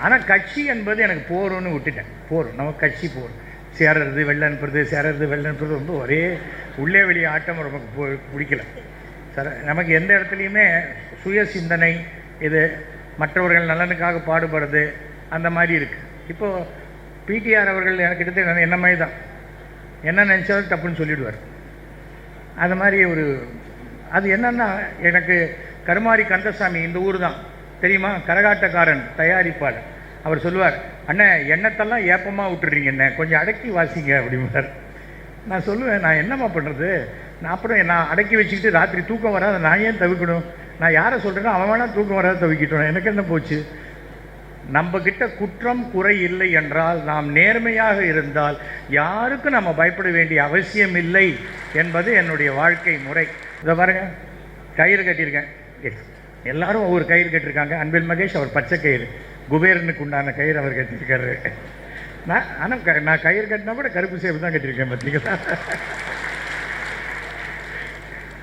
ஆனால் கட்சி என்பது எனக்கு போகிறோன்னு விட்டுட்டேன். போகிறோம், நமக்கு கட்சி போகிறோம், சேரறது வெள்ளை அனுப்புறது, சேரறது வெள்ளை அனுப்புறது ரொம்ப ஒரே உள்ளே வெளியே ஆட்டம் நமக்கு பிடிக்கல சார். நமக்கு எந்த இடத்துலையுமே சுய சிந்தனை, இது மற்றவர்கள் நலனுக்காக பாடுபடுறது அந்த மாதிரி இருக்குது. இப்போது பிடிஆர் அவர்கள் எனக்கு கிட்டத்தட்ட என்ன மாதிரி தான், என்ன நினச்சாலும் தப்புன்னு சொல்லிவிடுவார். அது மாதிரி ஒரு அது என்னன்னா, எனக்கு கருமாரி கந்தசாமி இந்த ஊர் தான் தெரியுமா, கரகாட்டக்காரன் தயாரிப்பாளர். அவர் சொல்லுவார், அண்ணே எண்ணத்தெல்லாம் ஏப்பமாக விட்டுறீங்க, என்ன கொஞ்சம் அடக்கி வாசிங்க அப்படிம்பார். நான் சொல்லுவேன், நான் என்னம்மா பண்ணுறது, நான் அப்புறம் நான் அடக்கி வச்சுக்கிட்டு ராத்திரி தூக்கம் வராது, நான் ஏன் தவிக்கணும், நான் யாரை சொல்கிறேன்னா அவன் வேணால் தூக்கம் வராது தவிக்கிட்டோம், எனக்கு என்ன போச்சு. நம்மக்கிட்ட குற்றம் குறை இல்லை என்றால், நாம் நேர்மையாக இருந்தால் யாருக்கும் நம்ம பயப்பட வேண்டிய அவசியம் இல்லை என்பது என்னுடைய வாழ்க்கை முறை. இதை பாருங்க, கயிறு கட்டியிருக்கேன், எல்லாரும் ஒவ்வொரு கயிறு கட்டியிருக்காங்க. அன்பில் மகேஷ் அவர் பச்சை கயிறு, குபேரனுக்கு உண்டான கயிறு அவர் கட்டியிருக்காரு. நான் கயிறு கட்டினா கூட கருப்பு சேப்பு தான் கட்டியிருக்கேன் பார்த்தீங்களா.